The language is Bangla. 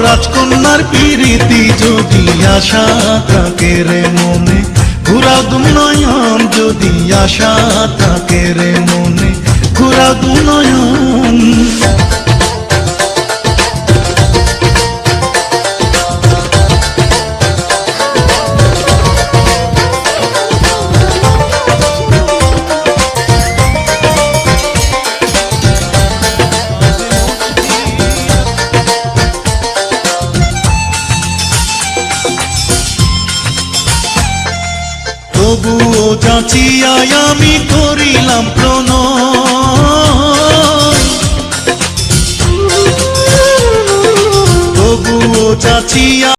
রাজকন্যার প্রীতি যদি আশা থাকে রে মনে, ঘুরাও দু নয়ন যদি আশা থাকে রে মনে, ঘুরাও দু নয়ন। তবুও যাচিয়া আমি করিলাম প্রণয়, তবুও যাচিয়া